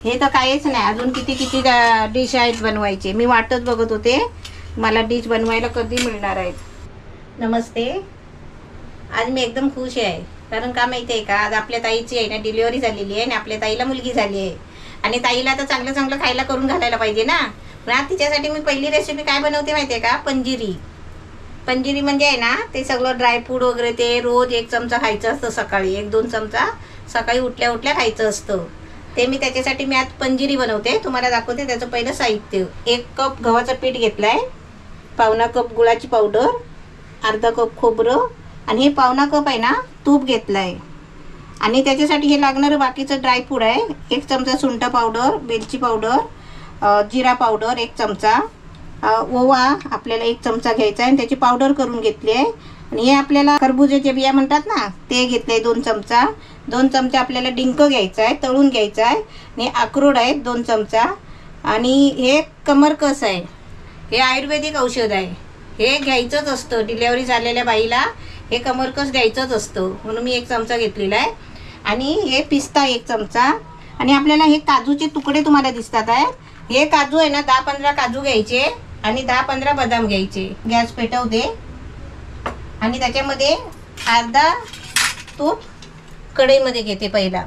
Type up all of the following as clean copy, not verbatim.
हे तर काहीच नाही, अजून किती किती डिश आहेत बनवायचे. मी वाटच बघत होते मला डिश बनवायला कधी मिळणार आहेत. नमस्ते. आज मी एकदम खुश आहे, कारण का माहिती आहे का, आज आपल्या ताईची आहे ना डिलिव्हरी झालेली आहे आणि आपल्या ताईला मुलगी झाली आहे आणि ताईला आता चांगलं चांगलं खायला करून घालायला पाहिजे ना. पण तिच्यासाठी मी पहिली रेसिपी काय बनवते माहिती आहे का, पंजिरी. पंजिरी म्हणजे आहे ना ते सगळं ड्रायफ्रूट वगैरे ते रोज 1 चमचा खायचं असतं, सकाळी 1-2 चमचा सकाळी उठल्या उठल्या खायचं असतं ते. मी त्याच्यासाठी मी आज पंजिरी बनवते, तुम्हाला दाखवते. त्याचं पहिलं साहित्य: 1 कप गव्हाचं पीठ घेतलंय, 1/4 कप गुळाची पावडर, अर्धा कप खोबरं आणि हे 1/4 कप आहे ना तूप घेतलंय. आणि त्याच्यासाठी हे लागणारं बाकीचं ड्रायफ्रूट आहे: 1 चमचा सुंठ पावडर, वेलची पावडर, जिरा पावडर 1 चमचा, ओवा आपल्याला 1 चमचा घ्यायचा आहे आणि त्याची पावडर करून घेतली आहे. आणि हे आपल्याला खरबुजाच्या बिया म्हणतात ना ते घेतले 2 चमचा. 2 चमचे आपल्याला डिंक घ्यायचा आहे, तळून घ्यायचा आहे. आणि अक्रोड आहेत 2 चमचा. आणि हे कमरकस आहे, हे आयुर्वेदिक औषध आहे, हे घ्यायचंच असतं डिलेवरी झालेल्या बाईला. हे कमरकस द्यायचंच असतं म्हणून मी 1 चमचा घेतलेला आहे. आणि हे पिस्ता 1 चमचा. आणि आपल्याला हे काजूचे तुकडे तुम्हाला दिसतात आहे, हे काजू आहे ना 10-15 काजू घ्यायचे आणि 10-15 बदाम घ्यायचे. गॅस पेटवते आणि त्याच्यामध्ये अर्धा तूप कढईमध्ये घेते. पहिला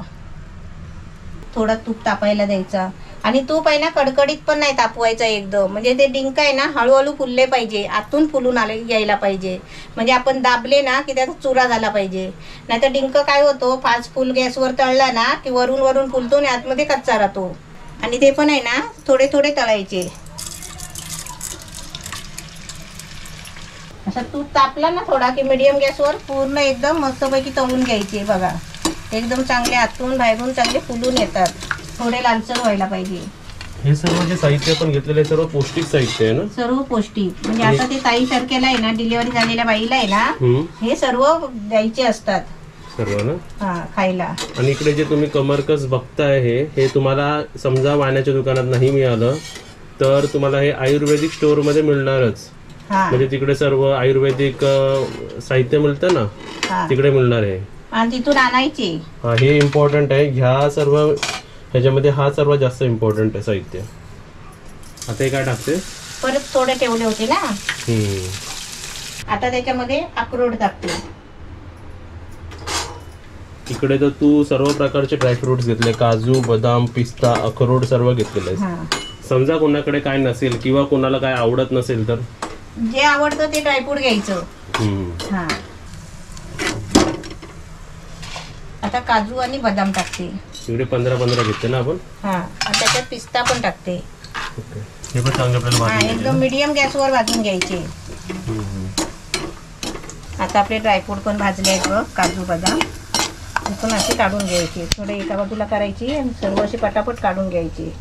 थोडा तूप तापायला द्यायचा आणि तूप आहे ना कडकडीत पण नाही तापवायचा एकदम, म्हणजे ते डिंक आहे ना हळूहळू फुलले पाहिजे, आतून फुलून यायला पाहिजे. म्हणजे आपण दाबले ना की त्याचा चुरा झाला पाहिजे. नाही तर डिंक काय होतो, फास्ट फुल गॅसवर तळला ना की वरून वरून फुलतो आणि आतमध्ये कच्चा राहतो. आणि ते पण आहे ना थोडे थोडे तळायचे. असं तूप तापला ना थोडा की मीडियम गॅसवर पूर्ण एकदम मस्तपैकी तळून घ्यायचे. बघा एकदम चांगले आतून बाहेरून चांगले फुलून येतात, थोडे लालसर व्हायला पाहिजे. हे सर्व जे साहित्य आपण घेतलेले सर्व पौष्टिक साहित्य आहे ना, सर्व पौष्टिक. म्हणजे आता ते ताई सारख्याला आहे ना डिलिव्हरी झालेल्या बाईला आहे ना हे सर्व द्यायचे असतात सर्व ना, हा खायला. आणि इकडे जे तुम्ही कमरकस बघताय हे तुम्हाला समजा वाण्याच्या दुकानात नाही मिळालं तर तुम्हाला हे आयुर्वेदिक स्टोअर मध्ये मिळणारच. म्हणजे तिकडे सर्व आयुर्वेदिक साहित्य मिळतं ना, तिकडे मिळणार आहे आणि तिथून आणायचे. हा हे इम्पॉर्टंट आहे. ह्या सर्व ह्याच्यामध्ये हा सर्वात जास्त इम्पॉर्टंट आहे साहित्य. आता हे काय टाकते, परत थोडे ठेवले होते ना. आता त्याच्यामध्ये अक्रोड टाकते. इकडे तर तू सर्व प्रकारचे ड्रायफ्रुट्स घेतले, काजू, बदाम, पिस्ता, अक्रोड सर्व घेतलेले आहे. समजा कोणाकडे काय नसेल किंवा कोणाला काय आवडत नसेल तर जे आवडतं ते ड्रायफ्रूट घ्यायचं. आता काजू आणि बदाम टाकते. इकडे 15 घेतले ना आपण. त्याच्यात पिस्ता पण टाकते. हे पण चांगलं आपल्याला एकदम मीडियम गॅसवर भाजून घ्यायचे. आता आपले ड्रायफ्रूट पण भाजले आहेत बघ, काजू बदाम पण असे काढून घ्यायचे. थोडे एका बाजूला करायची आणि सर्व असे पटापट काढून घ्यायचे,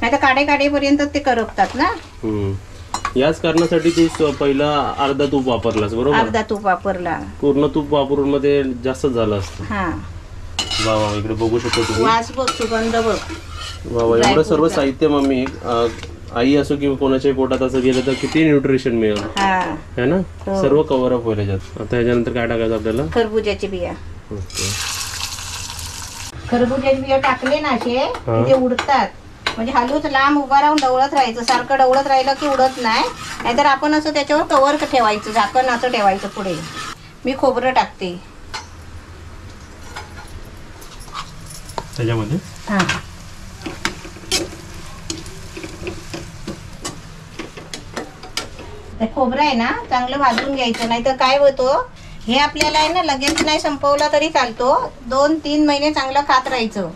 नाही तर काढेपर्यंत ते करपतात ना. याच कारणासाठी तू पहिला अर्धा तूप वापरलास बरोबर. अर्धा तूप वापरला, पूर्ण तूप वापरून मध्ये जास्त झालं असतं. वा वा, इकडे बघू शकतो तुम्ही, वास बघ, सुगंध बघ. वा वा, एवढं सर्व साहित्य मम्मी आई असो किंवा कोणाच्याही पोटात असं गेलं तर किती न्यूट्रिशन मिळेल है ना. सर्व कव्हर अप होईल याच्यात. आता ह्याच्यानंतर काय टाकायचं आपल्याला, खरबुजाची बिया. खरबुजाची बिया टाकले ना असे ते उडतात. म्हणजे हलूच लांब उभा राहून डवळत राहायचं, सारखं डवळत राहिलं की उडत नाही. नाहीतर आपण असं त्याच्यावर कव्हर ठेवायचं, झाकण असं ठेवायचं पुढे. मी खोबरं टाकते त्याच्यामध्ये. खोबरं आहे ना चांगलं भाजून घ्यायचं, नाहीतर काय होतं हे आपल्याला आहे ना लगेच नाही संपवला तरी चालतो. 2-3 महिने चांगलं खात राहायचं,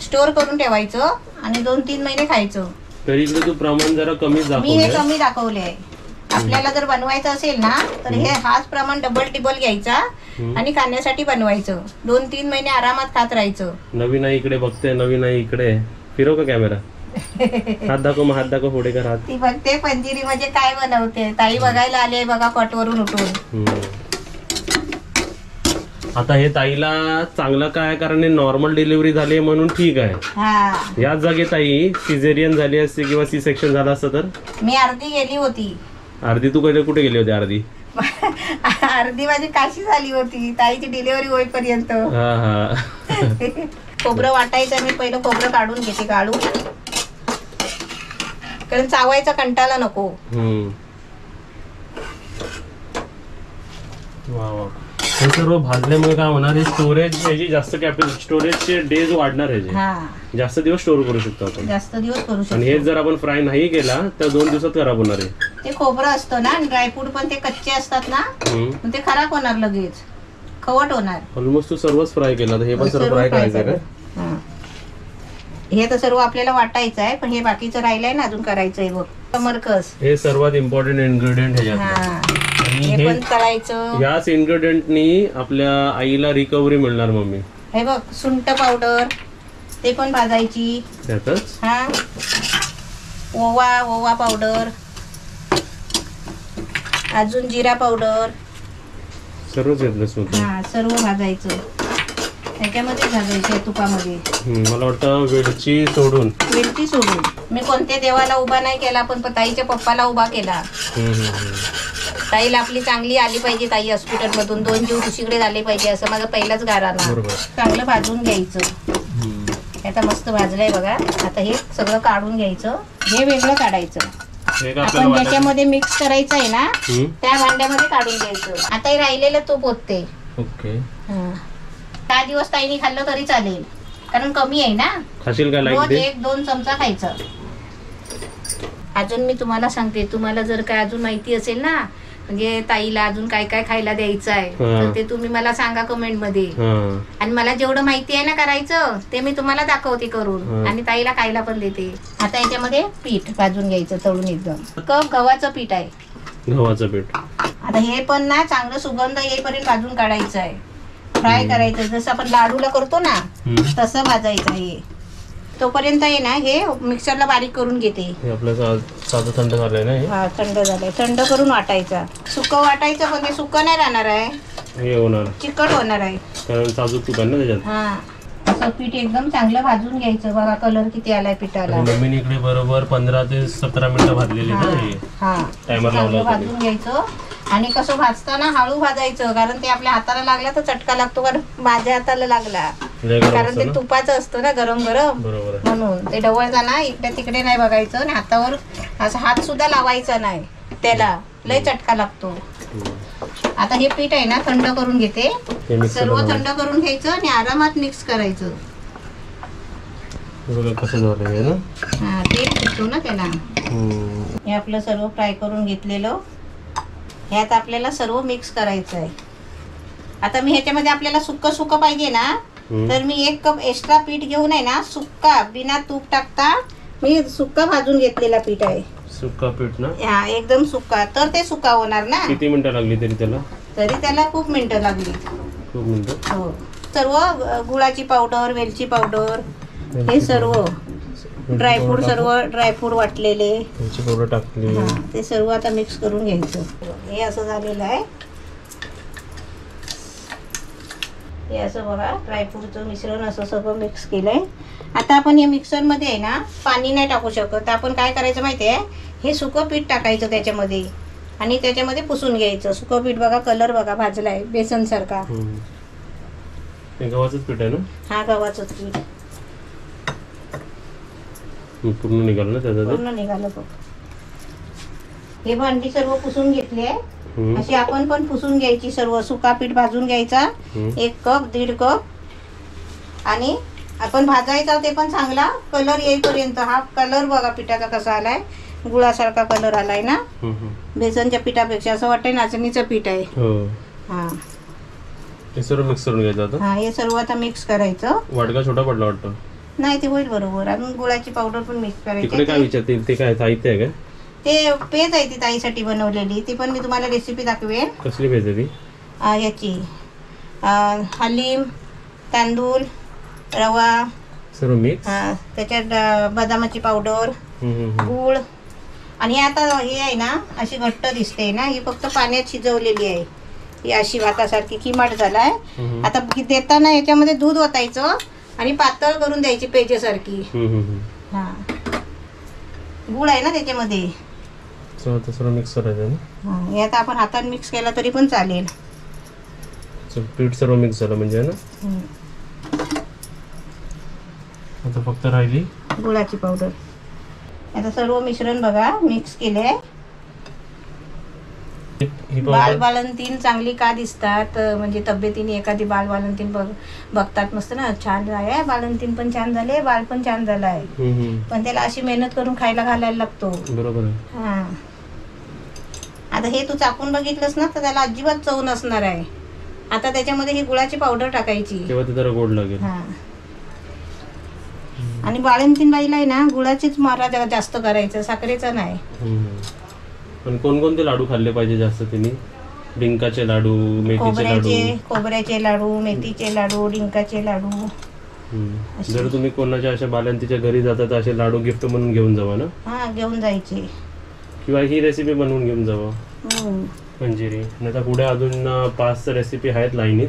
स्टोअर करून ठेवायचं आणि 2-3 महिने खायचं. तरी इकडे तू प्रमाण जरा कमी दाखवले. मी हे कमी दाखवले आहे. आपल्याला जर बनवायचं असेल ना तर हे हाच प्रमाण डबल टिबल घ्यायचा आणि खाण्यासाठी बनवायचं. 2-3 महिने आरामात खात राहायचं. नवीन आई इकडे बघते, नवीन आई इकडे फिरव का कॅमेरा. हात दाखव, मग हात दाखव, पुढे कर हात. ती बघते पंजिरी म्हणजे काय बनवते. ताई बघायला आली बघा कॉटवरून उठून. आता हे ताईला चांगलं काय, कारण नॉर्मल डिलिव्हरी झाली म्हणून ठीक आहे. याच जागी ताई सिझेरियन झाली असते किंवा सी सेक्शन झालं असतं तर. मी अर्धी गेली होती. अर्धी तू कुठे गेली होती अर्धी? अर्धी माझी काशी झाली होती ताईची डिलिव्हरी होईपर्यंत. खोबरं वाटायचं. मी पहिलं खोबरं काढून घेते काढून, कारण चावायचा कंटाळा नको. वा वा. हे सर्व भाजल्यामुळे काय होणार, हे स्टोरेज ह्याची जास्त स्टोरेजचे डेज वाढणार आहे. जास्त दिवस स्टोर करू शकतो आपण, जास्त दिवस करू शकतो. आणि हे जर आपण फ्राय नाही केला तर 2 दिवसात खराब होणार आहे. ते खोबरं असतं ना, ड्रायफ्रूट पण ते कच्चे असतात ना, ते खराब होणार लगेच, खवट होणार. ऑलमोस्ट तू सर्वच फ्राय केला, तर हे पण सर्व फ्राय करायचं का? हे तर सर्व आपल्याला वाटायचं आहे, पण हे बाकीचं राहिलंय ना अजून करायचंय बघ. कमरकस हे सर्वात इम्पॉर्टंट इन्ग्रेडियंट ह्याच्यात. हे पण तळायचं. याच इन्ग्रेडियंटनी आपल्या आईला रिकव्हरी मिळणार मम्मी. हे बघ सुंठ पावडर, ते पण भाजायची त्यातच. हा, ओवा पावडर, अजून जिरा पावडर, सर्वच घेतलं. हा, सर्व भाजायचं त्याच्यामध्ये, भाजायचं तुपामध्ये. मला वाटतं वेलची सोडून. मी कोणत्या देवाला उभा नाही केला, पण ताईच्या पप्पाला उभा केला. ताईला आपली चांगली आली पाहिजे, ताई हॉस्पिटल मधून 2 जीव दुसरीकडे झाले पाहिजे, असं माझा पहिलाच गाराना. चांगलं भाजून घ्यायचं. आता मस्त भाजलंय बघा. आता हे सगळं काढून घ्यायचं, हे वेगळं काढायचं. आपण ज्याच्यामध्ये मिक्स करायचं आहे ना, त्या भांड्यामध्ये काढून घ्यायचं. आता हे राहिलेलं तूप होते. ओके. 10 दिवस ताईने खाल्लं तरी चालेल, कारण कमी आहे ना. खाशील का? रोज 1-2 चमचा खायचं. अजून मी तुम्हाला सांगते, तुम्हाला जर काय अजून माहिती असेल ना, म्हणजे ताईला अजून काय काय खायला द्यायचं आहे, तर ते तुम्ही मला सांगा कमेंट मध्ये. आणि मला जेवढं माहिती आहे ना करायचं, ते मी तुम्हाला दाखवते करून, आणि ताईला खायला पण देते. आता याच्यामध्ये पीठ भाजून घ्यायचं, तळून एकदम. कप गव्हाचं पीठ आहे. गव्हाचं पीठ. आता हे पण ना चांगलं सुगंध येईपर्यंत भाजून काढायचं आहे, फ्राय करायचं. जसं आपण लाडूला करतो ना, तसं भाजायचं. हे तोपर्यंत आहे ना, हे मिक्सरला बारीक करून घेते. आपलं साधं थंड झालंय ना. हा, थंड झालंय. थंड करून वाटायचा. सुकं वाटायचं, पण ते सुकं नाही राहणार आहे, हे होणार चिकट होणार आहे, कारण साजूक तूप आहे ना त्याच्यात. हा, असं पीठ एकदम चांगलं भाजून घ्यायचं. बघा कलर किती आलाय पिठाला. मम्मीने इकडे बरोबर 15 ते 17 मिनिटं भाजलेली ना. हा, टायमर लावला भाजून घ्यायचं. आणि कसं भाजताना हळू भाजायचं, कारण ते आपल्या हाताला लागला तर चटका लागतो. कारण माझ्या हाताला लागला, कारण ते तुपाचं असतं ना, गरम गरम, म्हणून ते ढवळताना इकडे तिकडे नाही बघायचं, आणि हातावर असं हात सुद्धा लावायचा नाही, त्याला लय चटका लागतो. आता हे पीठ आहे ना, थंड करून घेते. सर्व थंड करून घ्यायचं आणि आरामात मिक्स करायचं. कसं झालंय ना. हा, तेल सुटतो ना त्याला. हे आपलं सर्व फ्राय करून घेतलेलं, ह्यात आपल्याला सर्व मिक्स करायचं आहे. आता मी ह्याच्यामध्ये आपल्याला सुक्क पाहिजे ना, तर मी 1 कप एक्स्ट्रा पीठ घेऊन आहे ना, सुक्का बिना तूप टाकता मी सुक्का भाजून घेतलेला पीठ आहे. सुक्का पीठ ना. हा, एकदम सुक्का, तर ते सुक्का होणार ना. किती मिनिटं लागली तरी त्याला? खूप मिनिटं लागली. खूप मिनिटं. हो. सर्व गुळाची पावडर, वेलची पावडर, हे सर्व ड्रायफ्रूट वाटलेले, वेलची पावडर टाकली, ते सर्व आता मिक्स करून घ्यायचं. हे असं झालेलं आहे. हे असं बघा, ड्रायफ्रूटचं मिश्रण असं सगळं मिक्स केलंय. आता आपण हे मिक्सरमध्ये आहे ना, पाणी नाही टाकू शकत. आपण काय करायचं माहिती आहे, हे सुकं पीठ टाकायचं त्याच्यामध्ये, आणि त्याच्यामध्ये पुसून घ्यायचं. सुकं पीठ बघा, कलर बघा भाजलाय बेसन सारखा. गव्हाचंच पीठ आहे ना. हा, गव्हाचं पीठ पूर्ण निघालं ना त्याचं. पूर्ण निघालं बघ. हे भांडी सर्व पुसून घेतली आहे. अशी आपण पण पुसून घ्यायची सर्व. सुका पीठ भाजून घ्यायचा 1 कप 1.5 कप, आणि आपण भाजायचा ते पण चांगला कलर येईपर्यंत. हा कलर बघा पिठाचा कसा आलाय, गुळासारखा कलर आलाय ना. बेसनच्या पिठापेक्षा असं वाटतंय नाचणीचं पीठ आहे. हा, हे सर्व मिक्स करून घ्यायचं. हा, हे सर्व आता मिक्स करायचं. वाटका छोटा पडला वाटतं. नाही, ते होईल बरोबर. अजून गुळाची पावडर पण मिक्स करायची. तिकडे काय विचारतील, ते काय साहित्य आहे का? ते पेज आहे ती ताईसाठी बनवलेली, ती पण मी तुम्हाला रेसिपी दाखवेन. कसली पेज आहे ती? याची हलीम, तांदूळ, रवा, सर्व मिक्स. त्याच्यात बदामाची पावडर, गूळ, आणि आता हे आहे ना, अशी घट्ट दिसते ना, ही फक्त पाण्यात शिजवलेली आहे. ही अशी भातासारखी किमाट झालाय. आता देताना याच्यामध्ये दूध ओतायचं आणि पातळ करून द्यायची पेजेसारखी. हा, गूळ आहे ना त्याच्यामध्ये. सर्व मिक्स करायचं ना. हे आता आपण हातात मिक्स केला तरी पण चालेल. पीठ सर्व मिक्स झालं म्हणजे ना. आता फक्त राहिली गुळाची पावडर. आता सर्व मिश्रण बघा मिक्स केले. बालबालंतीन चांगली का दिसतात म्हणजे तब्येतीने एखादी बालबालंतीन बघतात मस्त ना, छान आहे बालंतीन पण छान झाले, बाल पण छान झाला आहे, पण त्याला अशी मेहनत करून खायला घालायला लागतो. बरोबर आहे. हा आता हे तू चाकून बघितलंस ना तर त्याला अजिबात चव नसणार आहे. आता त्याच्यामध्ये ही गुळाची पावडर टाकायची, तेव्हा ते जरा गोड लागेल. हा आणि बाळंतीन बाईला आहे ना गुळाचीच मारा जास्त करायचं, साखरेचा नाही. आणि कोणकोणते लाडू खाल्ले पाहिजे जास्त तिने? डिंकाचे लाडू, मेथीचे लाडू, खोबऱ्याचे लाडू, मेथीचे लाडू, डिंकाचे लाडू. जर तुम्ही कोणाच्या अशा बालंतीच्या घरी जाता तर असे लाडू गिफ्ट म्हणून घेऊन जावा ना. हा घेऊन जायचे किंवा ही रेसिपी बनवून घेऊन जावा पंजिरी. नाही तर पुढे अजून 5 रेसिपी आहेत लाईनीत,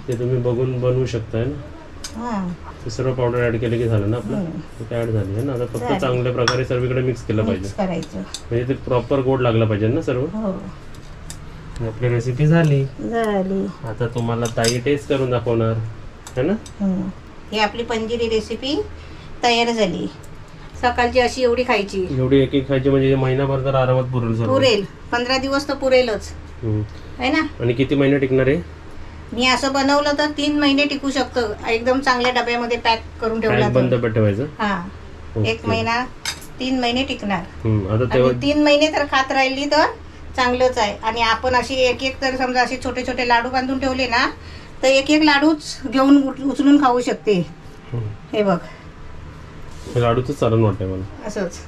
ते तुम्ही बघून बनवू शकताय ना. सर्व पावडर ऍड केले की झालं ना आपलं, ते ऍड झाली आहे ना. आता फक्त चांगल्या प्रकारे सर्वीकडे मिक्स केलं पाहिजे, म्हणजे ते प्रॉपर गोड लागला पाहिजे ना सर्व. आपली रेसिपी झाली. आता तुम्हाला ताई टेस्ट करून दाखवणार है ना. ही आपली पंजिरी रेसिपी तयार झाली. सकाळची अशी एवढी खायची, एवढी एक एक खायची म्हणजे महिनाभर तर आरामात पुरेल. 15 दिवस तर पुरेलच है ना. आणि किती महिने टिकणार आहे? मी असं बनवलं तर 3 महिने टिकू शकतं, एकदम चांगल्या डब्यामध्ये पॅक करून ठेवला, बंद ठेवायचं. हा 1 महिना 3 महिने टिकणार. आता 3 महिने तर खात राहिली तर चांगलंच आहे. आणि आपण अशी एक एक तर समजा असे छोटे छोटे लाडू बांधून ठेवले ना तर एक एक लाडूच घेऊन उचलून खाऊ शकते. हे बघ लाडूच चालून वाटतंय मला असंच.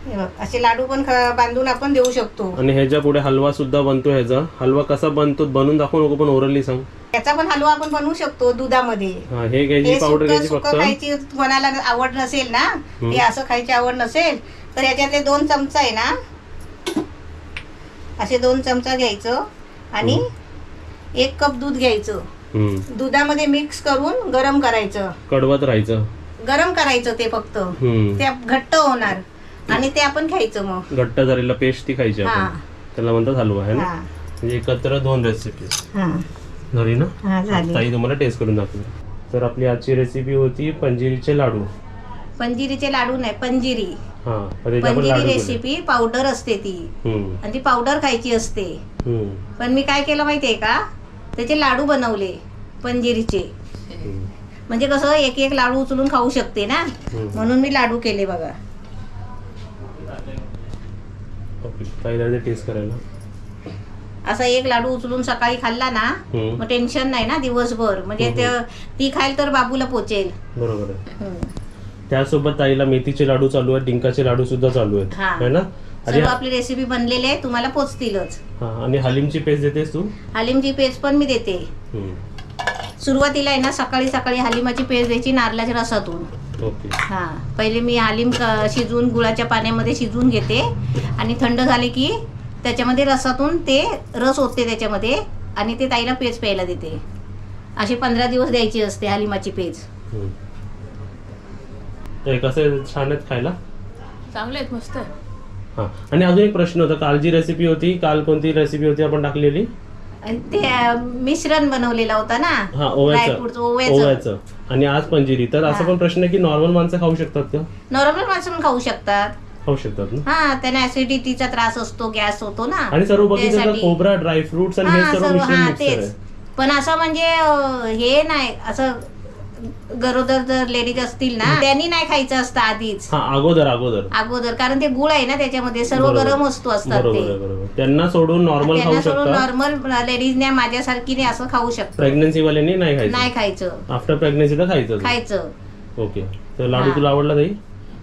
हे बघ असे लाडू पण बांधून आपण देऊ शकतो. आणि ह्याच्या पुढे हलवा सुद्धा बनतो. ह्याचा हलवा कसा बनतो बनवून दाखवू नको, पण ओरली सांग. याचा पण हलवा आपण बनवू शकतो दुधामध्ये. हे घ्यायची पावडर घ्यायची फक्त. खायची कोणाला आवड नसेल ना, हे असं खायची आवड नसेल तर याच्यातले 2 चमचा आहे ना, असे 2 चमचा घ्यायचं आणि 1 कप दूध घ्यायचं. दुधामध्ये मिक्स करून गरम करायचं, कडवत राहायचं, गरम करायचं. ते फक्त ते घट्ट होणार आणि ते आपण खायचं. मग घट्ट झालेला पेस्ट ती खायची आपण, त्याला म्हणतात हलवा आहे ना. म्हणजे एकत्र 2 रेसिपी झाली ना. ताई तुम्हाला टेस्ट करून दाखवली. तर आपली आजची रेसिपी होती पंजिरीचे लाडू. पंजिरीचे लाडू नाही, पंजिरी. पंजिरी रेसिपी पावडर असते ती, आणि ती पावडर खायची असते. पण मी काय केलं माहितीये का, त्याचे लाडू बनवले पंजिरीचे. म्हणजे कसं एक एक लाडू उचलून खाऊ शकते ना, म्हणून मी लाडू केले बघा. टेस्ट करायला असा एक लाडू उचलून सकाळी खाल्ला ना मग टेन्शन नाही ना दिवसभर. म्हणजे ती खायला तर बाबूला पोचेल. बरोबर आहे. त्यासोबत ताईला मेथीचे लाडू चालू आहेत, डिंकाचे लाडू सुद्धा चालू आहेत है ना. सर्व आपली रेसिपी बनलेली आहे, तुम्हाला पोचतीलच. आणि हलीमची पेस्ट देतेस तू? हलीमची पेस्ट पण मी देते. सुरुवातीला आहे ना सकाळी सकाळी हलीमाची पेस्ट द्यायची नारळाच्या रसातून. हा पहिले मी हलीम शिजवून गुळाच्या पाण्यामध्ये शिजवून घेते आणि थंड झाले की त्याच्यामध्ये रसातून ते रस होते त्याच्यामध्ये आणि ते ताईला पेस्ट प्यायला देते. अशी 15 दिवस द्यायची असते हलीमाची पेस्ट. कसे छान आहेत खायला, चांगले आहेत, मस्त. हा आणि अजून एक प्रश्न होता, काल जी रेसिपी होती, काल कोणती रेसिपी होती आपण टाकलेली? ते मिश्रण बनवलेला होता ना ओव्याचं. आणि आज पंजिरी. तर असा पण प्रश्न आहे की नॉर्मल माणसं खाऊ शकतात का? नॉर्मल माणसं पण खाऊ शकतात ना. हा त्यांना ऍसिडिटीचा त्रास असतो, गॅस होतो ना. आणि सर्व बघितलं खोबरा, ड्रायफ्रुट्स आणि हे सर्व मिश्रण मिक्स आहे. पण असं म्हणजे हे नाही, असं गरोदर जर लेडीज असतील ना त्यांनी नाही खायचं असतं आधीच, अगोदर. कारण ते गुळ आहे ना त्याच्यामध्ये, सर्व गरम वस्तू असतात ते. त्यांना सोडून नॉर्मल लेडीजने माझ्यासारखीने असं खाऊ शकतात. प्रेग्नन्सी वाल्यांनी नाही खायचं. आफ्टर प्रेग्नन्सी खायचं. ओके. तर लाडू तुला आवडला ताई?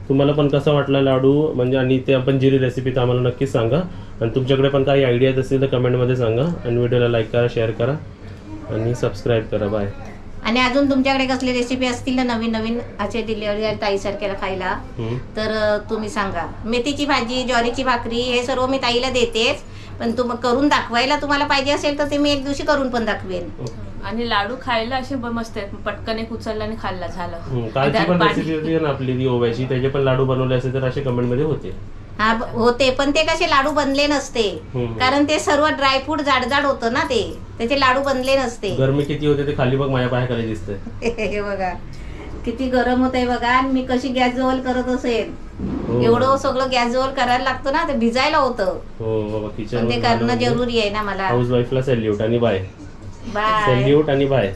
तुम्हाला पण कसा वाटला लाडू म्हणजे, आणि ते पंजिरी रेसिपी तर आम्हाला नक्कीच सांगा. आणि तुमच्याकडे पण काही आयडियाज असतील तर कमेंटमध्ये सांगा. आणि व्हिडिओला लाईक करा, शेअर करा आणि सबस्क्राईब करा. बाय. आणि अजून तुमच्याकडे कसली रेसिपी असतील ना नवीन नवीन असे डिलिव्हरी ताईसारख्याला खायला तर तुम्ही सांगा. मेथीची भाजी, ज्वारीची भाकरी हे सर्व मी ताईला देतेच, पण करून दाखवायला तुम्हाला पाहिजे असेल तर ते मी एक दिवशी करून पण दाखवेन. आणि लाडू खायला असे मस्त आहेत, पटकन एक उचलला आणि खाल्ला झालं. कालची पण रेसिपी होती ना आपली ती ओव्याची, त्याचे पण लाडू बनवले असेल तर असे कमेंट मध्ये होते. हा होते, पण ते कसे लाडू बनले नसते कारण ते सर्व ड्रायफ्रूट जाड होतं ना, त्याचे लाडू बनले नसते. गरमी किती होते ते खाली बघ माझ्या पायाखाली दिसतंय. हे बघा किती गरम होत आहे बघा. आणि मी कशी गॅस जवळ करत असेल. हो. एवढं सगळं गॅस जवळ करायला लागतं ना, ते भिजायला होतं. हो बाबा, पण ते करणं जरुरी आहे ना मला. हाऊस वाईफला सॅल्यूट आणि बाय. बाय. सॅल्यूट आणि बाय.